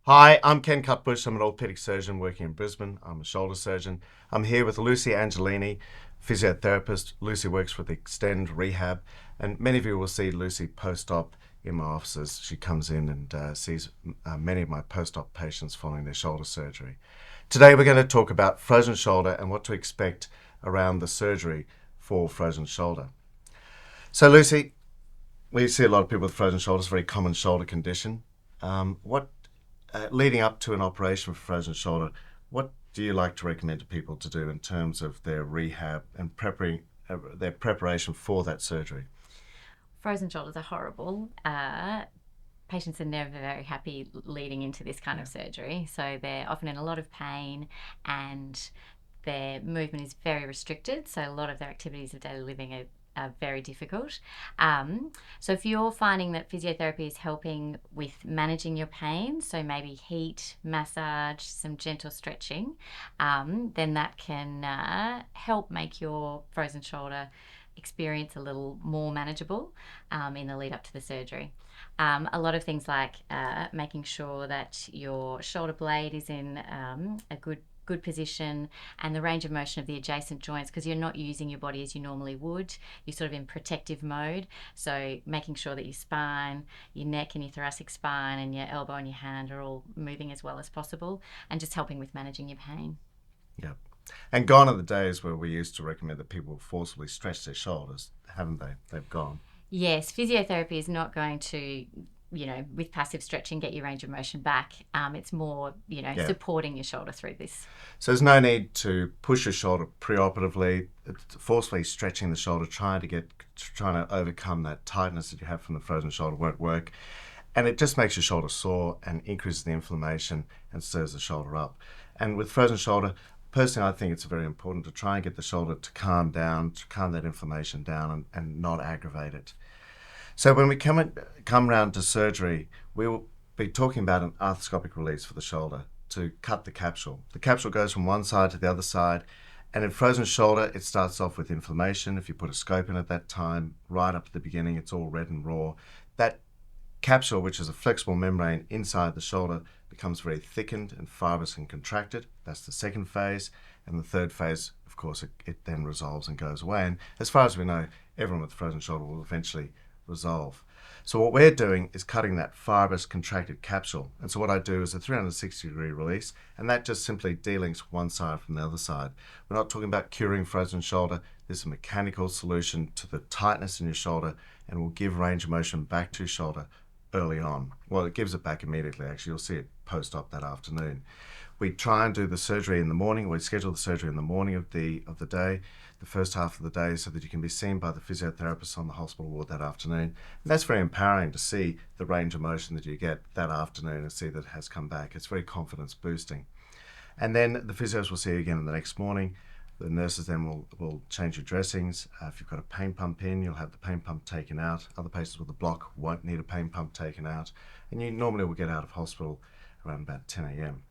Hi, I'm Ken Cutbush. I'm an orthopaedic surgeon working in Brisbane. I'm a shoulder surgeon. I'm here with Lucy Angelini, physiotherapist. Lucy works with Extend Rehab, and many of you will see Lucy post-op in my offices. She comes in and sees many of my post-op patients following their shoulder surgery. Today we're going to talk about frozen shoulder and what to expect around the surgery for frozen shoulder. So Lucy, we see a lot of people with frozen shoulders, a very common shoulder condition. Leading up to an operation for frozen shoulder, what do you like to recommend to people to do in terms of their rehab and their preparation for that surgery? Frozen shoulders are horrible. Patients are never very happy leading into this kind of surgery. So they're often in a lot of pain and their movement is very restricted. So a lot of their activities of daily living are very difficult. So if you're finding that physiotherapy is helping with managing your pain, so maybe heat, massage, some gentle stretching, then that can help make your frozen shoulder experience a little more manageable in the lead up to the surgery. A lot of things like making sure that your shoulder blade is in a good position and the range of motion of the adjacent joints, because you're not using your body as you normally would. You're sort of in protective mode. So making sure that your spine, your neck and your thoracic spine and your elbow and your hand are all moving as well as possible, and just helping with managing your pain. Yeah. And gone are the days where we used to recommend that people forcibly stretch their shoulders, haven't they? They've gone. Yes, physiotherapy is not going to, with passive stretching, get your range of motion back. It's more, Yeah. supporting your shoulder through this. So there's no need to push your shoulder preoperatively, forcefully stretching the shoulder, trying to overcome that tightness that you have from the frozen shoulder won't work. And it just makes your shoulder sore and increases the inflammation and stirs the shoulder up. And with frozen shoulder, personally, I think it's very important to try and get the shoulder to calm down, to calm that inflammation down and not aggravate it. So when we come around to surgery, we will be talking about an arthroscopic release for the shoulder to cut the capsule. The capsule goes from one side to the other side, and in frozen shoulder, it starts off with inflammation. If you put a scope in at that time, right up at the beginning, it's all red and raw. That capsule, which is a flexible membrane inside the shoulder, becomes very thickened and fibrous and contracted. That's the second phase. And the third phase, of course, it then resolves and goes away. And as far as we know, everyone with frozen shoulder will eventually resolve. So what we're doing is cutting that fibrous contracted capsule. And so what I do is a 360-degree release, and that just simply delinks one side from the other side. We're not talking about curing frozen shoulder. This is a mechanical solution to the tightness in your shoulder and will give range of motion back to your shoulder early on. Well, it gives it back immediately, actually. You'll see it post-op that afternoon. We try and do the surgery in the morning. We schedule the surgery in the morning of the day, the first half of the day, so that you can be seen by the physiotherapist on the hospital ward that afternoon. And that's very empowering to see the range of motion that you get that afternoon and see that it has come back. It's very confidence boosting. And then the physios will see you again the next morning. The nurses then will change your dressings. If you've got a pain pump in, you'll have the pain pump taken out. Other patients with a block won't need a pain pump taken out. And you normally will get out of hospital around about 10 a.m.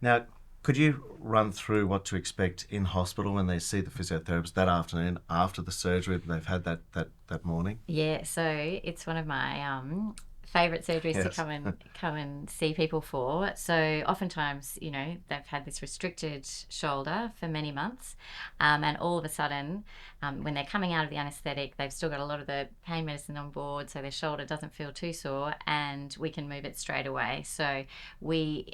Now, could you run through what to expect in hospital when they see the physiotherapist that afternoon after the surgery that they've had that morning? Yeah, so it's one of my favourite surgeries to Yes. come and see people for. So oftentimes, they've had this restricted shoulder for many months, and all of a sudden, when they're coming out of the anaesthetic, they've still got a lot of the pain medicine on board, so their shoulder doesn't feel too sore, and we can move it straight away. So we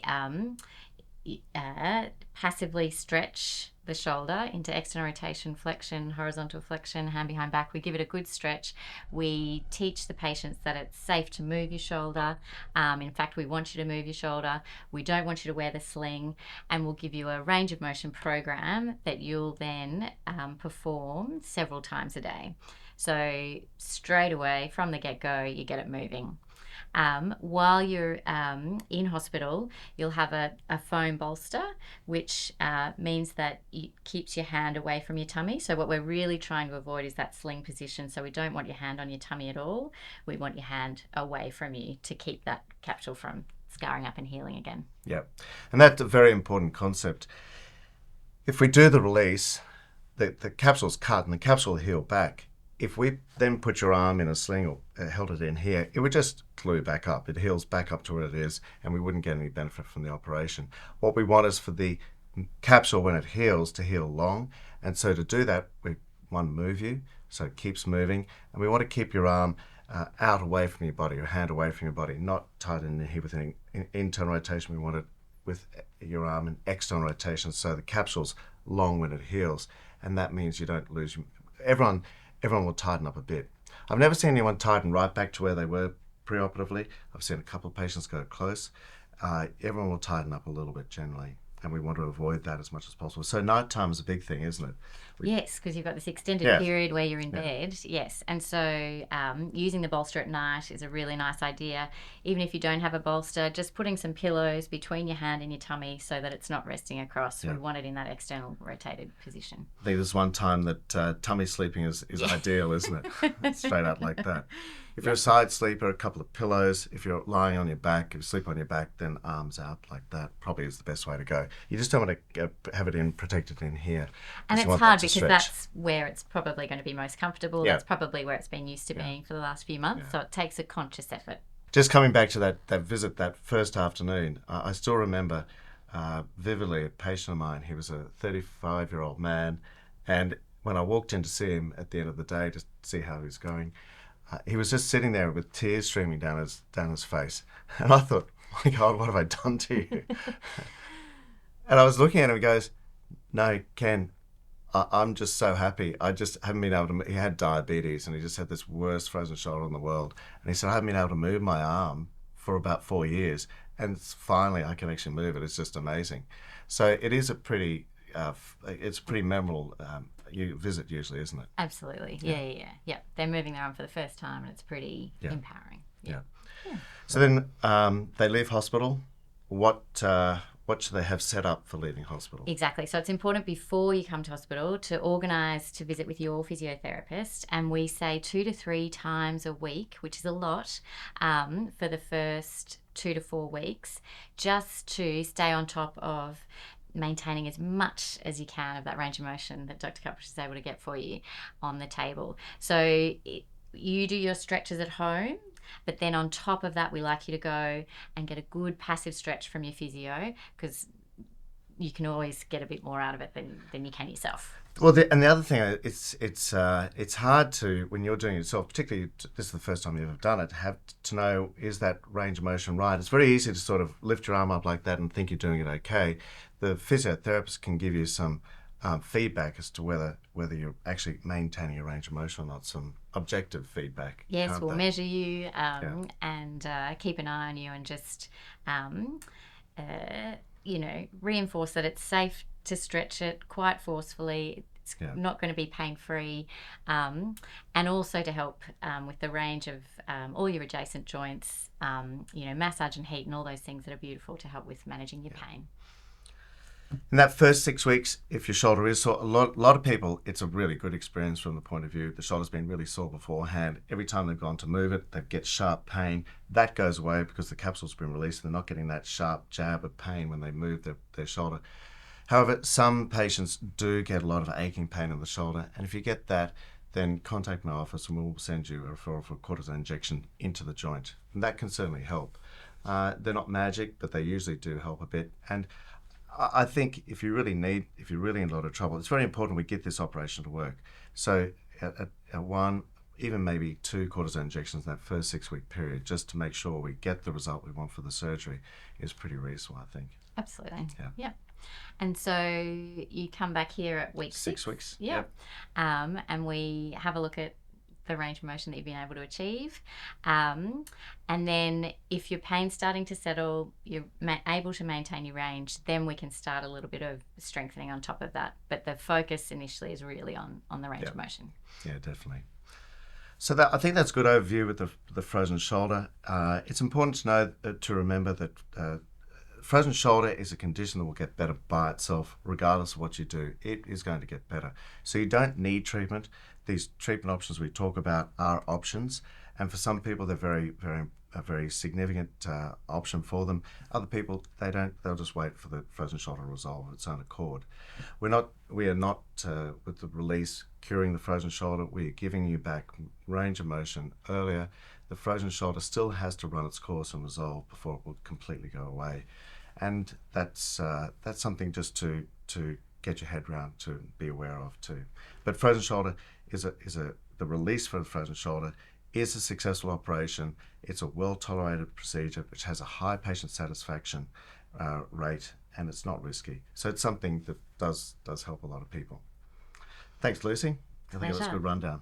passively stretch the shoulder into external rotation, flexion, horizontal flexion, hand behind back. We give it a good stretch. We teach the patients that it's safe to move your shoulder. In fact, we want you to move your shoulder. We don't want you to wear the sling, and we'll give you a range of motion program that you'll then perform several times a day. So straight away from the get-go, you get it moving. While you're in hospital, you'll have a foam bolster, which means that it keeps your hand away from your tummy. So what we're really trying to avoid is that sling position. So we don't want your hand on your tummy at all. We want your hand away from you to keep that capsule from scarring up and healing again. Yeah. And that's a very important concept. If we do the release, the capsule's cut and the capsule will heal back. if we then put your arm in a sling or held it in here, it would just glue back up. It heals back up to where it is, and we wouldn't get any benefit from the operation. What we want is for the capsule, when it heals, to heal long. And so to do that, we want to move you, so it keeps moving. And we want to keep your arm out away from your body, your hand away from your body, not tied in here with an internal rotation. We want it with your arm in external rotation, so the capsule's long when it heals. And that means you don't lose your... Everyone will tighten up a bit. I've never seen anyone tighten right back to where they were preoperatively. I've seen a couple of patients go close. Everyone will tighten up a little bit generally, and we want to avoid that as much as possible. So nighttime is a big thing, isn't it? Yes, because you've got this extended period where you're in bed. Yes, and so using the bolster at night is a really nice idea. Even if you don't have a bolster, just putting some pillows between your hand and your tummy so that it's not resting across. We want it in that external rotated position. I think there's one time that tummy sleeping is ideal, isn't it? Straight out like that. If you're a side sleeper, a couple of pillows. If you're lying on your back, if you sleep on your back, then arms out like that probably is the best way to go. You just don't want to have it protected in here. And it's hard because that's where it's probably going to be most comfortable. That's probably where it's been used to being for the last few months. So it takes a conscious effort. Just coming back to that visit that first afternoon, I still remember vividly a patient of mine. He was a 35-year-old man, and when I walked in to see him at the end of the day to see how he was going, he was just sitting there with tears streaming down his face. And I thought, my God, what have I done to you? And I was looking at him, he goes, no, Ken, I'm just so happy. I just haven't been able to... He had diabetes, and he just had this worst frozen shoulder in the world. And he said, I haven't been able to move my arm for about 4 years, and finally I can actually move it. It's just amazing. So it is a pretty... it's pretty memorable visit usually, isn't it? Absolutely. Yeah. They're moving their arm for the first time, and it's pretty empowering. Yeah. So then they leave hospital. What should they have set up for leaving hospital? Exactly. So it's important before you come to hospital to organise to visit with your physiotherapist, and we say 2 to 3 times a week, which is a lot, for the first 2 to 4 weeks, just to stay on top of maintaining as much as you can of that range of motion that Dr. Cutbush is able to get for you on the table. So you do your stretches at home, but then on top of that, we like you to go and get a good passive stretch from your physio, because you can always get a bit more out of it than you can yourself. Well, and the other thing, it's hard to, when you're doing it yourself, particularly this is the first time you've ever done it, have to know, is that range of motion right? It's very easy to sort of lift your arm up like that and think you're doing it okay. The physiotherapist can give you some feedback as to whether you're actually maintaining your range of motion or not, some objective feedback. Yes, we'll measure you and keep an eye on you, and just reinforce that it's safe to stretch it quite forcefully. It's not going to be pain-free, and also to help with the range of all your adjacent joints, massage and heat and all those things that are beautiful to help with managing your pain. In that first 6 weeks, if your shoulder is sore, a lot of people, it's a really good experience from the point of view. The shoulder's been really sore beforehand. Every time they've gone to move it, they get sharp pain. That goes away because the capsule's been released. They're not getting that sharp jab of pain when they move their shoulder. However, some patients do get a lot of aching pain in the shoulder, and if you get that, then contact my office and we'll send you a referral for a cortisone injection into the joint. And that can certainly help. They're not magic, but they usually do help a bit. And I think if you're really in a lot of trouble, it's very important we get this operation to work. So at 1, even maybe 2 cortisone injections in that first 6-week period, just to make sure we get the result we want for the surgery, is pretty reasonable, I think. Absolutely. Yeah. And so you come back here at week 6 weeks. Yeah. And we have a look at the range of motion that you've been able to achieve. And then if your pain's starting to settle, you're able to maintain your range, then we can start a little bit of strengthening on top of that. But the focus initially is really on the range of motion. Yeah, definitely. So I think that's a good overview with the frozen shoulder. It's important to know, to remember that frozen shoulder is a condition that will get better by itself regardless of what you do. It is going to get better. So you don't need treatment. These treatment options we talk about are options, and for some people they're very, very a very significant option for them. Other people, they don't. They'll just wait for the frozen shoulder to resolve of its own accord. We are not with the release curing the frozen shoulder. We are giving you back range of motion earlier. The frozen shoulder still has to run its course and resolve before it will completely go away, and that's something just to get your head around, to be aware of too. But frozen shoulder the release for the frozen shoulder is a successful operation. It's a well-tolerated procedure which has a high patient satisfaction rate, and it's not risky. So it's something that does help a lot of people. Thanks, Lucy. I think that was a good rundown.